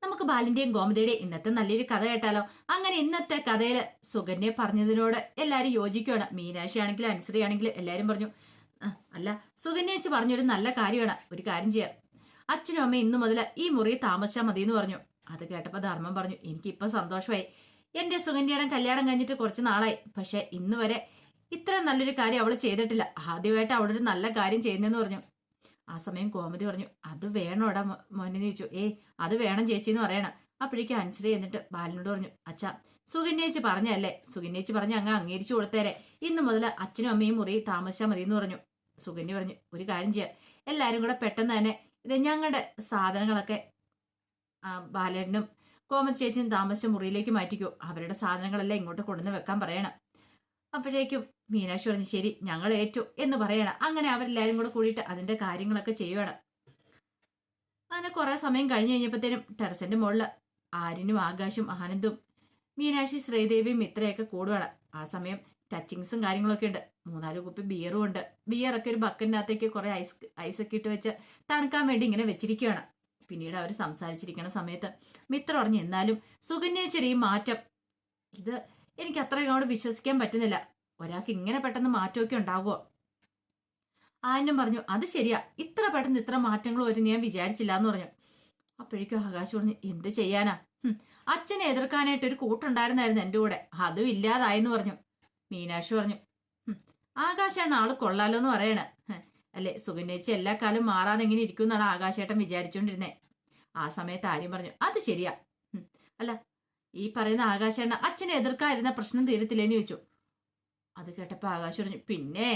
നമുക്ക് ബാലിന്റെയും ഗോമതിയുടെയും ഇന്നത്തെ നല്ലൊരു കഥ കേട്ടാലോ? അങ്ങനെ ഇന്നത്തെ കഥയില് സുകന്യെ പറഞ്ഞതിനോട് എല്ലാരും യോജിക്കുകയാണ്. മീനാക്ഷി ആണെങ്കിലും അനുശ്രീ ആണെങ്കിലും എല്ലാരും പറഞ്ഞു, അല്ല സുകന്യ വെച്ച് പറഞ്ഞൊരു നല്ല കാര്യമാണ്. ഒരു കാര്യം ചെയ്യാം, അച്ഛനും അമ്മയും ഇന്നു മുതൽ ഈ മുറി താമസിച്ചാൽ മതി എന്ന് പറഞ്ഞു. അത് കേട്ടപ്പോ ധർമ്മം പറഞ്ഞു, എനിക്കിപ്പോ സന്തോഷമായി. എന്റെ സുകന്യയുടെ കല്യാണം കഴിഞ്ഞിട്ട് കുറച്ച് നാളായി, പക്ഷെ ഇന്ന് വരെ ഇത്ര നല്ലൊരു കാര്യം അവള് ചെയ്തിട്ടില്ല. ആദ്യമായിട്ട് അവളൊരു നല്ല കാര്യം ചെയ്യുന്നെന്ന് പറഞ്ഞു. ആ സമയം കോമതി പറഞ്ഞു, അത് വേണോടാ മോനെ ചോദിച്ചു. അത് വേണം ചേച്ചി എന്ന് പറയണം. അപ്പോഴേക്കും അനുസരി എന്നിട്ട് ബാലനോട് പറഞ്ഞു, അച്ഛാ സുകന്യേച്ചി പറഞ്ഞല്ലേ, സുകന്യേച്ചി പറഞ്ഞ് അങ്ങ് അംഗീകരിച്ചു കൊടുത്തേരെ. ഇന്ന് മുതൽ അച്ഛനും അമ്മയും മുറി താമസിച്ചാൽ മതി എന്ന് പറഞ്ഞു. സുകന്യ പറഞ്ഞു, ഒരു കാര്യം ചെയ്യാം, എല്ലാരും കൂടെ പെട്ടെന്ന് തന്നെ ഇത് ഞങ്ങളുടെ സാധനങ്ങളൊക്കെ ബാലനും കോമതി ചേച്ചിയും താമസിച്ച മുറിയിലേക്ക് മാറ്റിക്കോ. അവരുടെ സാധനങ്ങളെല്ലാം ഇങ്ങോട്ട് കൊണ്ടുവന്ന് വെക്കാൻ പറയണം. അപ്പോഴേക്കും മീനാക്ഷി പറഞ്ഞു, ശരി ഞങ്ങൾ ഏറ്റു എന്ന് പറയണം. അങ്ങനെ അവരെല്ലാരും കൂടെ കൂടിയിട്ട് അതിന്റെ കാര്യങ്ങളൊക്കെ ചെയ്യുവാണ്. അങ്ങനെ കുറെ സമയം കഴിഞ്ഞ് കഴിഞ്ഞപ്പോഴത്തേനും ടെറസിന്റെ മുകളിൽ ആര്യനും ആകാശും ആനന്ദും മീനാക്ഷി ശ്രീദേവിയും മിത്രയൊക്കെ കൂടുവാണ്. ആ സമയം ടച്ചിങ്സും കാര്യങ്ങളൊക്കെ ഉണ്ട്. 3-4 കുപ്പി ബിയറും ഉണ്ട്. ബിയറൊക്കെ ഒരു ബക്കറ്റിനകത്തേക്ക് കുറെ ഐസൊക്കെ ഇട്ട് വെച്ച് തണുക്കാൻ വേണ്ടി ഇങ്ങനെ വെച്ചിരിക്കുകയാണ്. പിന്നീട് അവർ സംസാരിച്ചിരിക്കുന്ന സമയത്ത് മിത്ര പറഞ്ഞു, എന്നാലും സുകന്യേച്ചിയുടെ ഈ മാറ്റം, ഇത് എനിക്ക് അത്ര അങ്ങോട്ട് വിശ്വസിക്കാൻ പറ്റുന്നില്ല. ഒരാൾക്ക് ഇങ്ങനെ പെട്ടെന്ന് മാറ്റമൊക്കെ ഉണ്ടാകുമോ? ആനും പറഞ്ഞു, അത് ശരിയാ, ഇത്ര പെട്ടെന്ന് ഇത്ര മാറ്റങ്ങൾ വരും ഞാൻ വിചാരിച്ചില്ല എന്ന് പറഞ്ഞു. അപ്പോഴേക്കും ആകാശ് പറഞ്ഞു, എന്ത് ചെയ്യാനാ, അച്ഛനെ എതിർക്കാനായിട്ട് ഒരു കൂട്ടുണ്ടായിരുന്നായിരുന്നു എൻ്റെ കൂടെ, അതും ഇല്ലാതായെന്ന് പറഞ്ഞു. മീനാക്ഷി പറഞ്ഞു, ആകാശാണ് ആള് കൊള്ളാലോ എന്ന് പറയണേ. അല്ലെ സുകന്യേച്ചി എല്ലാ കാലം മാറാതെ എങ്ങനെ ഇരിക്കും എന്നാണ് ആകാശേട്ടൻ വിചാരിച്ചോണ്ടിരുന്നേ. ആ സമയത്ത് ആര്യം പറഞ്ഞു, അത് ശരിയാ. അല്ല ഈ പറയുന്ന ആകാശേട്ടൻ അച്ഛനെ എതിർക്കാതിരുന്ന പ്രശ്നം തീരത്തില്ലേന്ന് ചോദിച്ചു. അത് കേട്ടപ്പോ ആകാശ് പറഞ്ഞു, പിന്നെ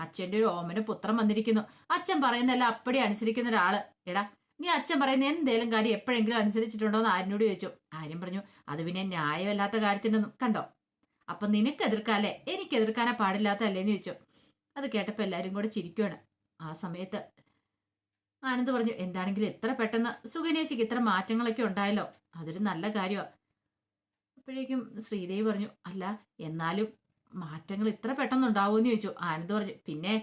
അച്ഛന്റെ ഒരു ഓമന പുത്രം വന്നിരിക്കുന്നു. അച്ഛൻ പറയുന്നതെല്ലാം അപ്പടി അനുസരിക്കുന്ന ഒരാള്. എടാ നീ അച്ഛൻ പറയുന്ന എന്തേലും കാര്യം എപ്പോഴെങ്കിലും അനുസരിച്ചിട്ടുണ്ടോ എന്ന് ആര്യനോട് ചോദിച്ചു. ആര്യം പറഞ്ഞു, അത് പിന്നെ ന്യായമല്ലാത്ത കാര്യത്തിനൊന്നും കണ്ടോ, അപ്പൊ നിനക്ക് എതിർക്കാല്ലേ, എനിക്ക് എതിർക്കാനാ പാടില്ലാത്തല്ലേന്ന് ചോദിച്ചു. അത് കേട്ടപ്പോ എല്ലാരും കൂടെ ചിരിക്കുവാണ്. ആ സമയത്ത് ആനന്ദ് പറഞ്ഞു, എന്താണെങ്കിലും എത്ര പെട്ടെന്ന് സുകന്യേച്ചിക്ക് ഇത്ര മാറ്റങ്ങളൊക്കെ ഉണ്ടായല്ലോ, അതൊരു നല്ല കാര്യമാണ്. അപ്പോഴേക്കും ശ്രീദേവി പറഞ്ഞു, അല്ല എന്നാലും മാറ്റങ്ങൾ ഇത്ര പെട്ടെന്ന് ഉണ്ടാവുമെന്ന് ചോദിച്ചു. ആനന്ദ് പറഞ്ഞു, പിന്നെ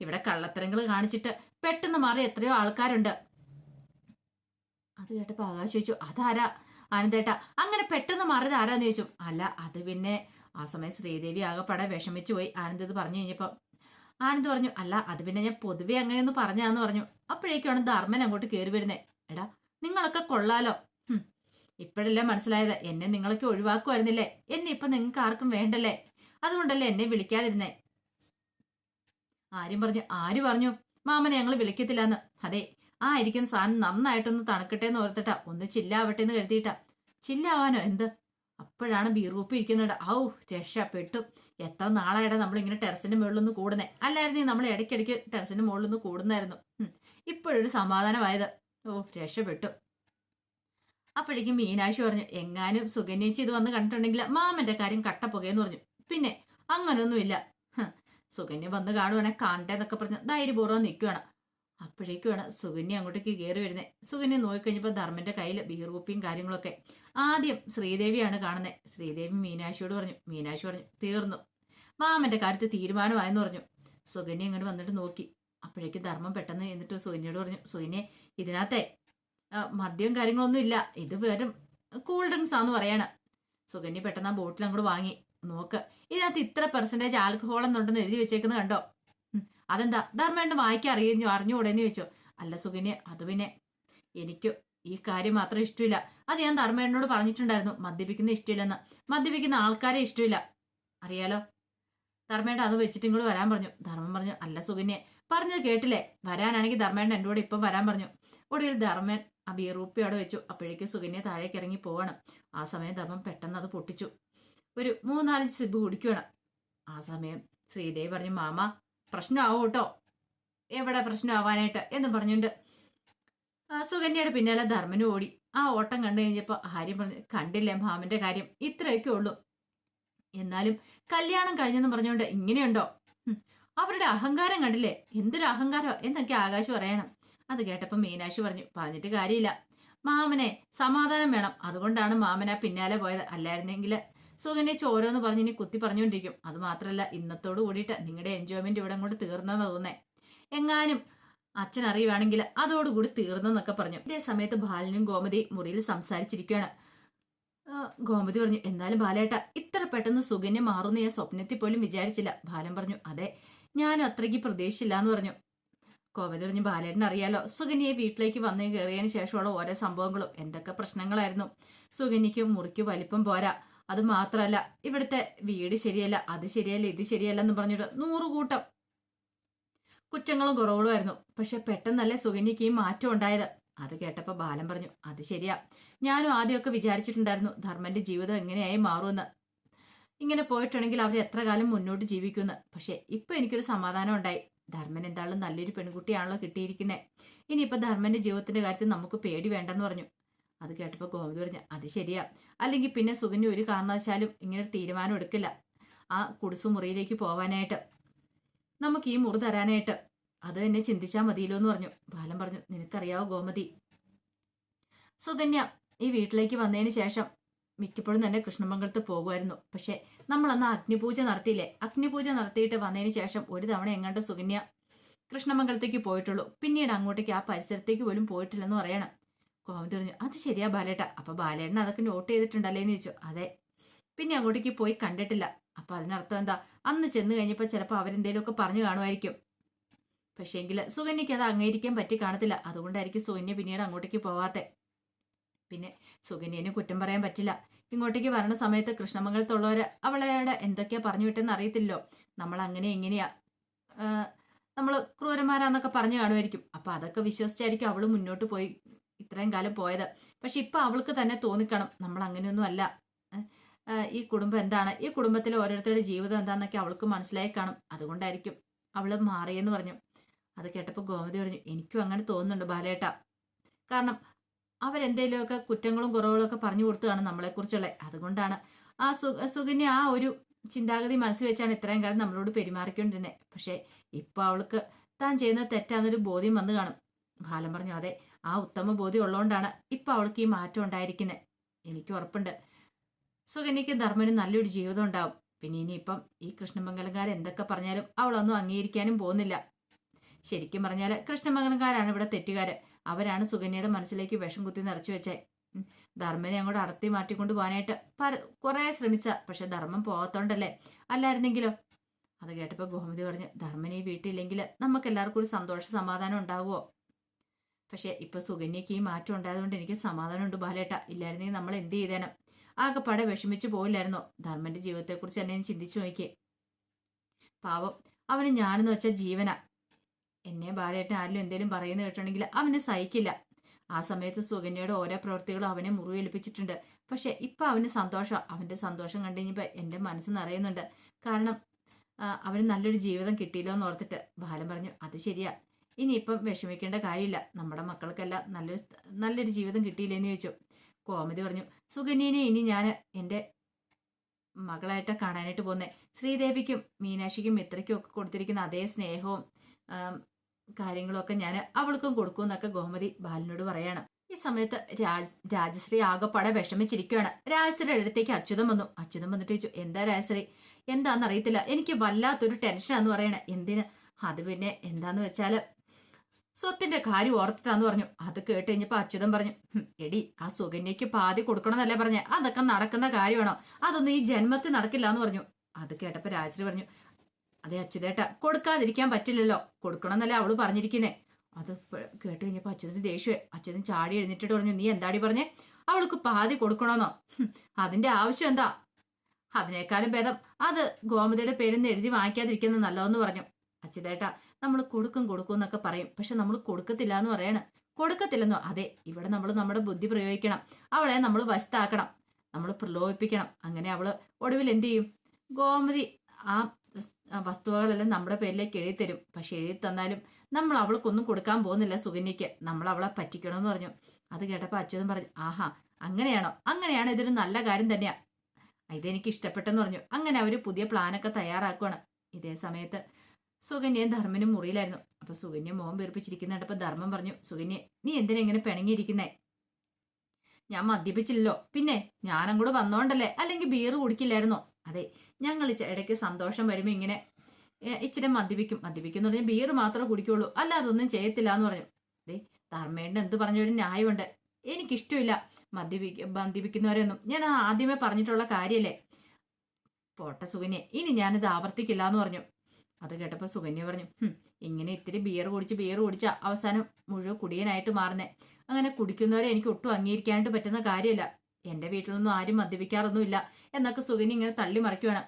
ഇവിടെ കള്ളത്തരങ്ങൾ കാണിച്ചിട്ട് പെട്ടെന്ന് മാറി എത്രയോ ആൾക്കാരുണ്ട്. അത് കേട്ടപ്പോ ആകാശ് ചോദിച്ചു, അതാരാ ആനന്ദേട്ടാ, അങ്ങനെ പെട്ടെന്ന് മാറിയത് ആരാന്ന് ചോദിച്ചു. അല്ല അത് പിന്നെ ആ സമയം ശ്രീദേവി ആകെപ്പാടെ വിഷമിച്ചു പോയി. ആനന്ദ് ഇത് പറഞ്ഞു കഴിഞ്ഞപ്പോ ആനന്ദ് പറഞ്ഞു, അല്ല അത് പിന്നെ ഞാൻ പൊതുവെ അങ്ങനെയൊന്ന് പറഞ്ഞാന്ന് പറഞ്ഞു. അപ്പോഴേക്കാണ് ധർമ്മൻ അങ്ങോട്ട് കയറി വരുന്നേ. എടാ നിങ്ങളൊക്കെ കൊള്ളാലോ, ഇപ്പോഴല്ലേ മനസ്സിലായത്, എന്നെ നിങ്ങളൊക്കെ ഒഴിവാക്കുമായിരുന്നില്ലേ, എന്നെ ഇപ്പൊ നിങ്ങൾക്ക് ആർക്കും വേണ്ടല്ലേ, അതുകൊണ്ടല്ലേ എന്നെ വിളിക്കാതിരുന്നേ. ആരും പറഞ്ഞു, ആര് പറഞ്ഞു മാമനെ ഞങ്ങൾ വിളിക്കത്തില്ലെന്ന്? അതെ ആ ഇരിക്കുന്ന സാധനം നന്നായിട്ടൊന്ന് തണുക്കട്ടെ എന്ന് ഓർത്തിട്ടാ, ഒന്ന് ചില്ലാവട്ടെ എന്ന് കരുതിയിട്ടാ. ചില്ലാവാനോ എന്ത്? അപ്പോഴാണ് ബീറൂപ്പ് ഇരിക്കുന്നുണ്ട്. ഔ രക്ഷപ്പെട്ടു, എത്ര നാളായിട്ടാ നമ്മളിങ്ങനെ ടെറസിന്റെ മുകളിലൊന്ന് കൂടുന്നേ, അല്ലായിരുന്നു നമ്മൾ ഇടയ്ക്കിടയ്ക്ക് ടെറസിന്റെ മുകളിലൊന്ന് കൂടുന്നായിരുന്നു. ഇപ്പോഴൊരു സമാധാനമായത്. ഓ രക്ഷപ്പെട്ടു. അപ്പോഴേക്കും മീനാക്ഷി പറഞ്ഞു, എങ്ങാനും സുകന്യേച്ചി ഇത് വന്ന് കണ്ടിട്ടുണ്ടെങ്കിൽ മാമന്റെ കാര്യം കട്ടപ്പുകയെന്ന് പറഞ്ഞു. പിന്നെ അങ്ങനൊന്നുമില്ല, സുകന്യ വന്ന് കാണുവാണെ കാണട്ടെന്നൊക്കെ പറഞ്ഞ് ധൈര്യപൂർവ്വം നിൽക്കുവാണ്. അപ്പോഴേക്കുമാണ് സുകന്യ അങ്ങോട്ടേക്ക് കയറി വരുന്നത്. സുകന്യ നോക്കിക്കഴിഞ്ഞപ്പോൾ ധർമ്മന്റെ കയ്യിൽ ബീർകുപ്പിയും കാര്യങ്ങളൊക്കെ. ആദ്യം ശ്രീദേവിയാണ് കാണുന്നത്. ശ്രീദേവി മീനാക്ഷിയോട് പറഞ്ഞു. മീനാക്ഷി പറഞ്ഞു, തീർന്നു, മാമന്റെ കാര്യത്തിൽ തീരുമാനമായെന്ന് പറഞ്ഞു. സുകന്യ ഇങ്ങോട്ട് വന്നിട്ട് നോക്കി. അപ്പോഴേക്കും ധർമ്മം പെട്ടെന്ന് എന്നിട്ട് സുകന്യയോട് പറഞ്ഞു, സുകന്യ ഇതിനകത്തെ മദ്യവും കാര്യങ്ങളൊന്നും ഇല്ല, ഇത് വെറും കൂൾ ഡ്രിങ്ക്സ് ആന്ന് പറയാണ്. സുകന്യ പെട്ടെന്ന് ആ ബോട്ടിൽ അങ്ങോട്ട് വാങ്ങി. നോക്ക്, ഇതിനകത്ത് ഇത്ര പെർസെന്റേജ് ആൽക്കഹോൾ എന്നുണ്ടെന്ന് എഴുതി വെച്ചേക്കുന്നത് കണ്ടോ? അതെന്താ ധർമ്മേണ്ട വായിക്കാൻ അറിഞ്ഞുകൂടെന്ന് ചോദിച്ചോ. അല്ല സുകന്യ, അത് പിന്നെ എനിക്ക് ഈ കാര്യം മാത്രം ഇഷ്ടമില്ല. അത് ഞാൻ ധർമ്മേണ്ണോട് പറഞ്ഞിട്ടുണ്ടായിരുന്നു, മദ്യപിക്കുന്ന ഇഷ്ടമില്ലെന്ന്. മദ്യപിക്കുന്ന ആൾക്കാരെ ഇഷ്ടമില്ല, അറിയാലോ. ധർമ്മേണ്ട അത് വെച്ചിട്ട് ഇങ്ങോട്ട് വരാൻ പറഞ്ഞു. ധർമ്മം പറഞ്ഞു, അല്ല സുകന്യ പറഞ്ഞത് കേട്ടില്ലേ, വരാനാണെങ്കിൽ ധർമ്മേണ്ട എൻ്റെ കൂടെ ഇപ്പം വരാൻ പറഞ്ഞു. ഒടുവിൽ ധർമ്മൻ ആ ബീറൂപ്പി അവിടെ വെച്ചു. അപ്പോഴേക്കും സുകന്യ താഴേക്ക് ഇറങ്ങി പോവാണ്. ആ സമയം ധർമ്മം പെട്ടെന്ന് അത് പൊട്ടിച്ചു. ഒരു 3-4 സിബ് കുടിക്കണം. ആ സമയം ശ്രീദേവി പറഞ്ഞു, മാമ പ്രശ്നമാവും കേട്ടോ. എവിടെ പ്രശ്നമാവാനായിട്ട് എന്നും പറഞ്ഞുകൊണ്ട് സുകന്യയുടെ പിന്നാലെ ധർമ്മനും ഓടി. ആ ഓട്ടം കണ്ടു കഴിഞ്ഞപ്പോ ആര്യം പറഞ്ഞു, കണ്ടില്ലേ മാമന്റെ കാര്യം, ഇത്രയൊക്കെ ഉള്ളൂ, എന്നാലും കല്യാണം കഴിഞ്ഞെന്ന് പറഞ്ഞുകൊണ്ട് ഇങ്ങനെയുണ്ടോ? അവരുടെ അഹങ്കാരം കണ്ടില്ലേ, എന്തൊരു അഹങ്കാരോ എന്നൊക്കെ ആകാശ് പറയണം. അത് കേട്ടപ്പോ മീനാക്ഷി പറഞ്ഞു, പറഞ്ഞിട്ട് കാര്യമില്ല, മാമനെ സമാധാനം വേണം, അതുകൊണ്ടാണ് മാമന പിന്നാലെ പോയത്. അല്ലായിരുന്നെങ്കിൽ സുകന്യ ചോരോന്ന് പറഞ്ഞ് ഇനി കുത്തി പറഞ്ഞുകൊണ്ടിരിക്കും. അത് മാത്രല്ല ഇന്നത്തോട് കൂടിയിട്ട് നിങ്ങളുടെ എൻജോയ്മെന്റ് ഇവിടെ അങ്ങോട്ട് തീർന്നെന്ന് തോന്നേ. എങ്ങാനും അച്ഛൻ അറിയുവാണെങ്കിൽ അതോടുകൂടി തീർന്നെന്നൊക്കെ പറഞ്ഞു. ഇതേ സമയത്ത് ബാലനും ഗോമതി മുറിയിൽ സംസാരിച്ചിരിക്കുകയാണ്. ഗോമതി പറഞ്ഞു, എന്നാലും ബാലേട്ട ഇത്ര പെട്ടെന്ന് സുകന്യ മാറുന്ന ഞാൻ സ്വപ്നത്തിൽ പോലും വിചാരിച്ചില്ല. ബാലൻ പറഞ്ഞു, അതെ ഞാനും അത്രയ്ക്ക് പ്രതീക്ഷിച്ചില്ല എന്ന് പറഞ്ഞു. ഗോമതി പറഞ്ഞു, ബാലേട്ടൻ അറിയാലോ സുകന്യയെ വീട്ടിലേക്ക് വന്നു കയറിയതിന് ശേഷമുള്ള ഓരോ സംഭവങ്ങളും എന്തൊക്കെ പ്രശ്നങ്ങളായിരുന്നു. സുകന്യക്ക് മുറിക്ക് വലിപ്പം പോരാ, അത് മാത്രമല്ല ഇവിടുത്തെ വീട് ശരിയല്ല, അത് ശരിയല്ല, ഇത് ശരിയല്ല എന്ന് പറഞ്ഞിട്ട് 100 കൂട്ടം കുറ്റങ്ങളും കുറവുകളുമായിരുന്നു. പക്ഷെ പെട്ടെന്നല്ലേ സുകന്യക്ക് ഈ മാറ്റം ഉണ്ടായത്. അത് കേട്ടപ്പോ ബാലൻ പറഞ്ഞു, അത് ശരിയാ, ഞാനും ആദ്യമൊക്കെ വിചാരിച്ചിട്ടുണ്ടായിരുന്നു ധർമ്മന്റെ ജീവിതം എങ്ങനെയായി മാറുമെന്ന്. ഇങ്ങനെ പോയിട്ടുണ്ടെങ്കിൽ അവർ എത്ര കാലം മുന്നോട്ട് ജീവിക്കുമെന്ന്. പക്ഷെ ഇപ്പൊ എനിക്കൊരു സമാധാനം ഉണ്ടായി. ധർമ്മൻ എന്തായാലും നല്ലൊരു പെൺകുട്ടിയാണല്ലോ കിട്ടിയിരിക്കുന്നത്. ഇനിയിപ്പോ ധർമ്മന്റെ ജീവിതത്തിന്റെ കാര്യത്തിൽ നമുക്ക് പേടി വേണ്ടെന്ന് പറഞ്ഞു. അത് കേട്ടപ്പോ ഗോമതി പറഞ്ഞു, അത് ശരിയാ, അല്ലെങ്കിൽ പിന്നെ സുകന്യ ഒരു കാരണവശാലും ഇങ്ങനെ ഒരു തീരുമാനം എടുക്കില്ല ആ കുടിസു മുറിയിലേക്ക് പോവാനായിട്ട്, നമുക്ക് ഈ മുറി തരാനായിട്ട്. അത് തന്നെ ചിന്തിച്ചാൽ മതിയല്ലോ എന്ന് പറഞ്ഞു. ബാലൻ പറഞ്ഞു, നിനക്കറിയാവോ ഗോമതി, സുകന്യ ഈ വീട്ടിലേക്ക് വന്നതിന് ശേഷം മിക്കപ്പോഴും തന്നെ കൃഷ്ണമംഗലത്ത് പോകുമായിരുന്നു. പക്ഷെ നമ്മൾ അന്ന് അഗ്നിപൂജ നടത്തിയില്ലേ, അഗ്നിപൂജ നടത്തിയിട്ട് വന്നതിന് ശേഷം ഒരു തവണ എങ്ങാണ്ട് സുകന്യ കൃഷ്ണമംഗലത്തേക്ക് പോയിട്ടുള്ളൂ. പിന്നീട് അങ്ങോട്ടേക്ക് ആ പരിസരത്തേക്ക് പോലും പോയിട്ടില്ലെന്ന് പറയണം. ഗോമതി പറഞ്ഞു, അത് ശരിയാ ബാലേട്ട, അപ്പൊ ബാലേട്ടൻ അതൊക്കെ നോട്ട് ചെയ്തിട്ടുണ്ടല്ലേന്ന് ചോദിച്ചു. അതെ, പിന്നെ അങ്ങോട്ടേക്ക് പോയി കണ്ടിട്ടില്ല. അപ്പൊ അതിനർത്ഥം എന്താ, അന്ന് ചെന്ന് കഴിഞ്ഞപ്പോ ചിലപ്പോൾ അവരെന്തേലുമൊക്കെ പറഞ്ഞു കാണുമായിരിക്കും. പക്ഷേങ്കിൽ സുകന്യക്ക് അത് അംഗീകരിക്കാൻ പറ്റി കാണത്തില്ല. അതുകൊണ്ടായിരിക്കും സുകന്യ പിന്നീട് അങ്ങോട്ടേക്ക് പോവാത്തെ. പിന്നെ സുകന്യനെ കുറ്റം പറയാൻ പറ്റില്ല. ഇങ്ങോട്ടേക്ക് വരണ സമയത്ത് കൃഷ്ണമംഗലത്തുള്ളവര് അവളോട് എന്തൊക്കെയാ പറഞ്ഞു വിട്ടെന്ന് അറിയത്തില്ലോ. നമ്മൾ അങ്ങനെ എങ്ങനെയാ നമ്മൾ ക്രൂരന്മാരാന്നൊക്കെ പറഞ്ഞു കാണുമായിരിക്കും. അപ്പൊ അതൊക്കെ വിശ്വസിച്ചായിരിക്കും അവള് മുന്നോട്ട് പോയി ഇത്രയും കാലം പോയത്. പക്ഷെ ഇപ്പൊ അവൾക്ക് തന്നെ തോന്നിക്കണം നമ്മൾ അങ്ങനെയൊന്നും അല്ല, ഈ കുടുംബം എന്താണ്, ഈ കുടുംബത്തിലെ ഓരോരുത്തരുടെ ജീവിതം എന്താന്നൊക്കെ അവൾക്ക് മനസ്സിലായി കാണും. അതുകൊണ്ടായിരിക്കും അവള് മാറിയെന്ന് പറഞ്ഞു. അത് കേട്ടപ്പോൾ ഗോമതി പറഞ്ഞു, എനിക്കും അങ്ങനെ തോന്നുന്നുണ്ട് ബാലേട്ട. കാരണം അവരെന്തേലുമൊക്കെ കുറ്റങ്ങളും കുറവുകളും ഒക്കെ പറഞ്ഞു കൊടുത്തതാണ് നമ്മളെക്കുറിച്ചുള്ള. അതുകൊണ്ടാണ് ആ സുകന്യ ആ ഒരു ചിന്താഗതി മനസ്സിൽ വെച്ചാണ് ഇത്രയും കാലം നമ്മളോട് പെരുമാറിക്കൊണ്ടിരുന്നത്. പക്ഷെ ഇപ്പൊ അവൾക്ക് താൻ ചെയ്യുന്ന തെറ്റാന്നൊരു ബോധ്യം വന്നു കാണും. ബാലൻ പറഞ്ഞു, അതെ, ആ ഉത്തമ ബോധ്യം ഉള്ളതുകൊണ്ടാണ് ഇപ്പൊ അവൾക്ക് ഈ മാറ്റം ഉണ്ടായിരിക്കുന്നത്. എനിക്ക് ഉറപ്പുണ്ട് സുകന്യക്കും ധർമ്മനും നല്ലൊരു ജീവിതം ഉണ്ടാവും. പിന്നെ ഇനിയിപ്പം ഈ കൃഷ്ണമംഗലംകാർ എന്തൊക്കെ പറഞ്ഞാലും അവളൊന്നും അംഗീകരിക്കാനും പോകുന്നില്ല. ശരിക്കും പറഞ്ഞാൽ കൃഷ്ണമംഗലംകാരാണ് ഇവിടെ തെറ്റുകാര്. അവരാണ് സുകന്യയുടെ മനസ്സിലേക്ക് വിഷം കുത്തി നിറച്ചു വെച്ചേ. ധർമ്മനെ അങ്ങോട്ട് അടർത്തി മാറ്റിക്കൊണ്ട് പോകാനായിട്ട് കുറെ ശ്രമിച്ച, പക്ഷെ ധർമ്മം പോകത്തോണ്ടല്ലേ, അല്ലായിരുന്നെങ്കിലോ. അത് കേട്ടപ്പോ ഗോമതി പറഞ്ഞു, ധർമ്മൻ ഈ വീട്ടിലില്ലെങ്കിൽ നമുക്ക് എല്ലാവർക്കും ഒരു സന്തോഷ സമാധാനം ഉണ്ടാകുമോ. പക്ഷെ ഇപ്പൊ സുകന്യക്ക് ഈ മാറ്റം ഉണ്ടായതുകൊണ്ട് എനിക്ക് സമാധാനമുണ്ട് ബാലേട്ട. ഇല്ലായിരുന്നെങ്കിൽ നമ്മൾ എന്ത് ചെയ്തേനും, ആകെപ്പാടെ വിഷമിച്ചു പോയില്ലായിരുന്നോ. ധർമ്മന്റെ ജീവിതത്തെക്കുറിച്ച് എന്നെ ചിന്തിച്ചു നോക്കിയേ. പാവം, അവന് ഞാനെന്ന് വെച്ച ജീവന. എന്നെ ബാലേട്ടൻ ആരിലും എന്തെങ്കിലും പറയുന്ന കേട്ടിട്ടുണ്ടെങ്കിൽ അവനെ സഹിക്കില്ല. ആ സമയത്ത് സുകന്യയുടെ ഓരോ പ്രവൃത്തികളും അവനെ മുറിവേൽപ്പിച്ചിട്ടുണ്ട്. പക്ഷെ ഇപ്പൊ അവന് സന്തോഷം. അവന്റെ സന്തോഷം കണ്ടു കഴിഞ്ഞപ്പോ എന്റെ മനസ്സ് നിറയുന്നുണ്ട്. കാരണം അവന് നല്ലൊരു ജീവിതം കിട്ടിയില്ലോ എന്ന് ഓർത്തിട്ട്. ബാലൻ പറഞ്ഞു, അത് ശരിയാ, ഇനിയിപ്പം വിഷമിക്കേണ്ട കാര്യമില്ല, നമ്മുടെ മക്കൾക്കെല്ലാം നല്ലൊരു ജീവിതം കിട്ടിയില്ലെന്ന് ചോദിച്ചു. കോമതി പറഞ്ഞു, സുകന്യനെ ഇനി ഞാൻ എൻ്റെ മകളായിട്ട് കാണാനായിട്ട് പോകുന്നത്. ശ്രീദേവിക്കും മീനാക്ഷിക്കും മിത്രയ്ക്കും ഒക്കെ കൊടുത്തിരിക്കുന്ന അതേ സ്നേഹവും കാര്യങ്ങളും ഒക്കെ ഞാൻ അവൾക്കും കൊടുക്കും എന്നൊക്കെ ഗോമതി ബാലനോട് പറയാണ്. ഈ സമയത്ത് രാജശ്രീ ആകെപ്പാടെ വിഷമിച്ചിരിക്കുകയാണ്. രാജശ്രീയുടെ അടുത്തേക്ക് അച്യുതം വന്നു. അച്യുതം വന്നിട്ട് ചോദിച്ചു, എന്താ രാജശ്രീ, എന്താന്ന് അറിയത്തില്ല, എനിക്ക് വല്ലാത്തൊരു ടെൻഷനാന്ന് പറയണേ. എന്തിന്? അത് പിന്നെ എന്താന്ന് വെച്ചാല് സ്വത്തിന്റെ കാര്യം ഓർത്തിട്ടാന്ന് പറഞ്ഞു. അത് കേട്ട് കഴിഞ്ഞപ്പോ അച്യുതം പറഞ്ഞു, എടി ആ സുകന്യക്ക് പാതി കൊടുക്കണമെന്നല്ലേ പറഞ്ഞേ, അതൊക്കെ നടക്കുന്ന കാര്യമാണോ? അതൊന്നും ഈ ജന്മത്തിൽ നടക്കില്ല എന്ന് പറഞ്ഞു. അത് കേട്ടപ്പോ രാജശ്രീ പറഞ്ഞു, അതെ അച്യുതേട്ട, കൊടുക്കാതിരിക്കാൻ പറ്റില്ലല്ലോ, കൊടുക്കണമെന്നല്ലേ അവള് പറഞ്ഞിരിക്കുന്നേ. അത് കേട്ട് കഴിഞ്ഞപ്പോ അച്യുതന് ദേഷ്യം. അച്യുതൻ ചാടി എഴുന്നിട്ടിട്ട് പറഞ്ഞു, നീ എന്താടി പറഞ്ഞേ, അവൾക്ക് പാതി കൊടുക്കണമെന്നോ? അതിന്റെ ആവശ്യം എന്താ? അതിനേക്കാളും ഭേദം അത് ഗോമതിയുടെ പേരിന്ന് എഴുതി വാങ്ങിക്കാതിരിക്കുന്നത് നല്ലതെന്ന് പറഞ്ഞു. അച്യുതേട്ട, നമ്മൾ കൊടുക്കും എന്നൊക്കെ പറയും, പക്ഷെ നമ്മൾ കൊടുക്കത്തില്ല എന്ന് പറയാണ്. കൊടുക്കത്തില്ലെന്നോ? അതെ, ഇവിടെ നമ്മൾ നമ്മുടെ ബുദ്ധി പ്രയോഗിക്കണം, അവളെ നമ്മൾ വശത്താക്കണം, നമ്മൾ പ്രലോഭിപ്പിക്കണം. അങ്ങനെ അവള് ഒടുവിൽ എന്ത് ചെയ്യും? ഗോമതി ആ വസ്തുവകളെല്ലാം നമ്മുടെ പേരിലേക്ക് എഴുതി തരും. പക്ഷെ എഴുതി തന്നാലും നമ്മൾ അവൾക്കൊന്നും കൊടുക്കാൻ പോകുന്നില്ല സുകന്യക്ക്, നമ്മൾ അവളെ പറ്റിക്കണമെന്ന് പറഞ്ഞു. അത് കേട്ടപ്പോ അച്യുതൻ പറഞ്ഞു, ആഹാ അങ്ങനെയാണോ? അങ്ങനെയാണ്, ഇതൊരു നല്ല കാര്യം തന്നെയാ, ഇതെനിക്ക് ഇഷ്ടപ്പെട്ടെന്ന് പറഞ്ഞു. അങ്ങനെ അവര് പുതിയ പ്ലാനൊക്കെ തയ്യാറാക്കുകയാണ്. ഇതേ സമയത്ത് സുകന്യയും ധർമ്മനും മുറിയിലായിരുന്നു. അപ്പൊ സുകന്യ മോഹം വീർപ്പിച്ചിരിക്കുന്നുണ്ടപ്പോ ധർമ്മം പറഞ്ഞു, സുകന്യ നീ എന്തിനാ ഇങ്ങനെ പിണങ്ങിയിരിക്കുന്നേ? ഞാൻ മദ്യപിച്ചില്ലല്ലോ, പിന്നെ ഞാനങ്ങോട്ട് വന്നോണ്ടല്ലേ, അല്ലെങ്കിൽ ബീർ കുടിക്കില്ലായിരുന്നോ? അതെ, ഞങ്ങൾ ഇടയ്ക്ക് സന്തോഷം വരുമ്പോ ഇങ്ങനെ ഇച്ചിരി മദ്യപിക്കും എന്ന് പറഞ്ഞാൽ ബീർ മാത്രമേ കുടിക്കുള്ളൂ, അല്ല അതൊന്നും ചെയ്യത്തില്ല എന്ന് പറഞ്ഞു. ദേ ധർമ്മേട്ടൻ എന്ത് പറഞ്ഞൊരു ന്യായമുണ്ട്. എനിക്കിഷ്ടമില്ല മദ്യപിക്കുന്നവരെയൊന്നും. ഞാൻ ആദ്യമേ പറഞ്ഞിട്ടുള്ള കാര്യല്ലേ. പോട്ടെ സുകന്യ, ഇനി ഞാനിത് ആവർത്തിക്കില്ല എന്ന് പറഞ്ഞു. അത് കേട്ടപ്പോൾ സുകന്യ പറഞ്ഞു, ഇങ്ങനെ ഇത്തിരി ബിയർ കുടിച്ച അവസാനം മുഴുവൻ കുടിയനായിട്ട് മാറുന്നേ. അങ്ങനെ കുടിക്കുന്നവരെ എനിക്ക് ഒട്ടും അംഗീകരിക്കാനായിട്ട് പറ്റുന്ന കാര്യമല്ല. എന്റെ വീട്ടിലൊന്നും ആരും മദ്യപിക്കാറൊന്നുമില്ല എന്നൊക്കെ സുകന്യ ഇങ്ങനെ തള്ളി മറിക്കുവാണ്.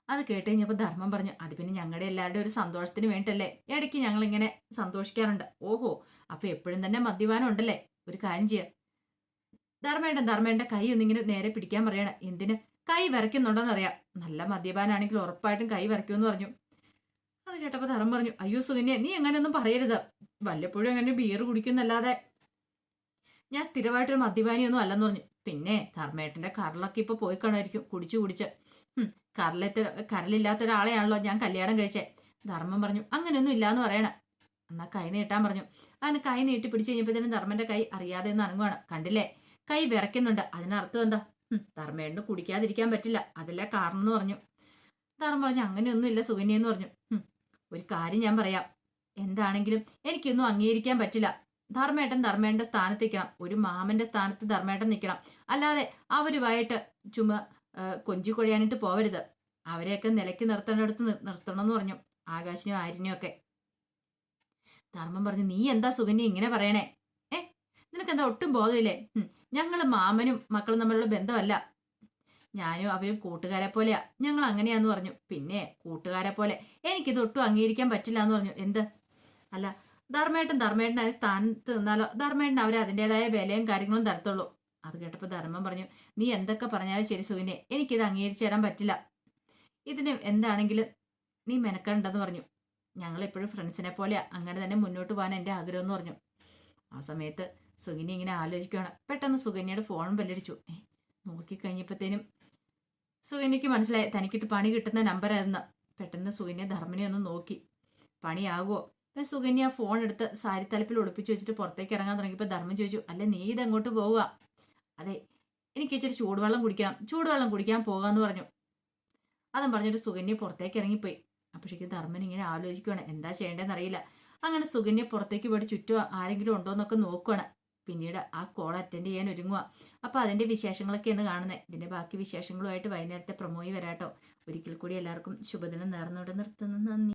അത് കേട്ട് കഴിഞ്ഞപ്പോൾ ധർമ്മം പറഞ്ഞു, അത് പിന്നെ ഞങ്ങളുടെ എല്ലാവരുടെയും ഒരു സന്തോഷത്തിന് വേണ്ടിയല്ലേ ഇടയ്ക്ക് ഞങ്ങൾ ഇങ്ങനെ സന്തോഷിക്കാറുണ്ട്. ഓഹോ, അപ്പൊ എപ്പോഴും തന്നെ മദ്യപാനം ഉണ്ടല്ലേ. ഒരു കാര്യം ചെയ്യുക, ധർമ്മേണ്ട കൈ ഒന്നിങ്ങനെ നേരെ പിടിക്കാൻ പറയണം. എന്തിന്? കൈ വിറയ്ക്കുന്നുണ്ടോന്ന് അറിയാം. നല്ല മദ്യപാനാണെങ്കിൽ ഉറപ്പായിട്ടും കൈ വിറയ്ക്കുമെന്ന് പറഞ്ഞു. അത് കേട്ടപ്പോൾ ധർമ്മം പറഞ്ഞു, അയ്യോ സുകന്യ, നീ അങ്ങനെയൊന്നും പറയരുത്. വല്ലപ്പോഴും അങ്ങനെ ബിയർ കുടിക്കുന്നല്ലാതെ ഞാൻ സ്ഥിരമായിട്ടൊരു മദ്യപാനിയൊന്നും അല്ലെന്ന് പറഞ്ഞു. പിന്നെ ധർമ്മേട്ടന്റെ കരളൊക്കെ ഇപ്പൊ പോയി കാണുമായിരിക്കും കുടിച്ച്. കരലില്ലാത്ത ഒരാളെയാണല്ലോ ഞാൻ കല്യാണം കഴിച്ചേ. ധർമ്മം പറഞ്ഞു, അങ്ങനെയൊന്നും ഇല്ലാന്ന് പറയണേ. എന്നാ കൈ നീട്ടാൻ പറഞ്ഞു. അങ്ങനെ കൈ നീട്ടി പിടിച്ചു കഴിഞ്ഞപ്പോഴത്തേനും ധർമ്മന്റെ കൈ അറിയാതെ ഒന്ന് അനങ്ങുവാണ്. കണ്ടില്ലേ, കൈ വിറയ്ക്കുന്നുണ്ട്. അതിനർത്ഥം എന്താ? ധർമ്മേട്ടന് കുടിക്കാതിരിക്കാൻ പറ്റില്ല, അതല്ല കാരണം എന്ന് പറഞ്ഞു. ധർമ്മം പറഞ്ഞു, അങ്ങനെയൊന്നും ഇല്ല സുകന്യ എന്ന് പറഞ്ഞു. ഒരു കാര്യം ഞാൻ പറയാം, എന്താണെങ്കിലും എനിക്കൊന്നും അംഗീകരിക്കാൻ പറ്റില്ല. ധർമ്മേട്ടന്റെ സ്ഥാനത്ത് നിൽക്കണം. ഒരു മാമന്റെ സ്ഥാനത്ത് ധർമ്മേട്ടൻ നിൽക്കണം. അല്ലാതെ അവരുമായിട്ട് ചുമ കൊഞ്ചി കൊഴിയാനിട്ട് പോവരുത്. അവരെയൊക്കെ നിലയ്ക്ക് നിർത്തേണ്ടടുത്ത് നിർത്തണം എന്ന് പറഞ്ഞു. ആകാശിനും ആര്യനും ഒക്കെ. ധർമ്മം പറഞ്ഞു, നീ എന്താ സുകന്യ ഇങ്ങനെ പറയണേ? നിനക്കെന്താ ഒട്ടും ബോധമില്ലേ? ഞങ്ങള് മാമനും മക്കളും തമ്മിലുള്ള ബന്ധമല്ല. ഞാനും അവരും കൂട്ടുകാരെ പോലെയാ. ഞങ്ങൾ അങ്ങനെയാന്ന് പറഞ്ഞു. പിന്നെ കൂട്ടുകാരെ പോലെ എനിക്കിത് ഒട്ടും അംഗീകരിക്കാൻ പറ്റില്ല എന്ന് പറഞ്ഞു. എന്ത്? അല്ല, ധർമ്മേട്ടൻ അതിന് സ്ഥാനത്ത് നിന്നാലോ ധർമ്മേട്ടൻ അവർ അതിൻ്റെതായ വിലയും കാര്യങ്ങളും തരത്തുള്ളൂ. അത് കേട്ടപ്പോൾ ധർമ്മം പറഞ്ഞു, നീ എന്തൊക്കെ പറഞ്ഞാലും ശരി സുകന്യ, എനിക്കിത് അംഗീകരിച്ചു തരാൻ പറ്റില്ല. ഇതിന് എന്താണെങ്കിലും നീ മെനക്കണ്ടെന്ന് പറഞ്ഞു. ഞങ്ങൾ എപ്പോഴും ഫ്രണ്ട്സിനെ പോലെയാ, അങ്ങനെ തന്നെ മുന്നോട്ട് പോകാൻ എൻ്റെ ആഗ്രഹം എന്ന് പറഞ്ഞു. ആ സമയത്ത് സുകന്യ ഇങ്ങനെ ആലോചിക്കുകയാണ്. പെട്ടെന്ന് സുകന്യയുടെ ഫോൺ ബെല്ലടിച്ചു. നോക്കിക്കഴിഞ്ഞപ്പോഴത്തേനും സുകന്യക്ക് മനസ്സിലായി തനിക്കിട്ട് പണി കിട്ടുന്ന നമ്പറായിരുന്നു. പെട്ടെന്ന് സുകന്യ ധർമ്മനെ ഒന്ന് നോക്കി. പണിയാകുമോ? അപ്പം സുകന്യ ഫോൺ എടുത്ത് സാരി തലപ്പിൽ ഒളിപ്പിച്ച് വെച്ചിട്ട് പുറത്തേക്ക് ഇറങ്ങാൻ തുടങ്ങിയപ്പോൾ ധർമ്മം ചോദിച്ചു, അല്ലെ നീ ഇതെങ്ങോട്ട് പോവുക? അതെ, എനിക്ക് ഇച്ചിരി ചൂടുവെള്ളം കുടിക്കാൻ പോകാന്ന് പറഞ്ഞു. അതും പറഞ്ഞിട്ട് സുകന്യ പുറത്തേക്ക് ഇറങ്ങിപ്പോയി. അപ്പോഴേക്കും ധർമ്മൻ ഇങ്ങനെ ആലോചിക്കുകയാണ്, എന്താ ചെയ്യേണ്ടതെന്ന് അറിയില്ല. അങ്ങനെ സുകന്യ പുറത്തേക്ക് പോയിട്ട് ചുറ്റും ആരെങ്കിലും ഉണ്ടോ എന്നൊക്കെ നോക്കുകയാണ്. പിന്നീട് ആ കോൾ അറ്റൻഡ് ചെയ്യാൻ ഒരുങ്ങുക. അപ്പൊ അതിന്റെ വിശേഷങ്ങളൊക്കെ എന്ന് കാണുന്നത്. ഇതിന്റെ ബാക്കി വിശേഷങ്ങളുമായിട്ട് വൈകുന്നേരത്തെ പ്രൊമോയി വരാട്ടോ. ഒരിക്കൽ കൂടി എല്ലാവർക്കും ശുഭദിനം നേർന്നുകൊണ്ട് നിർത്തുന്നു. നന്ദി.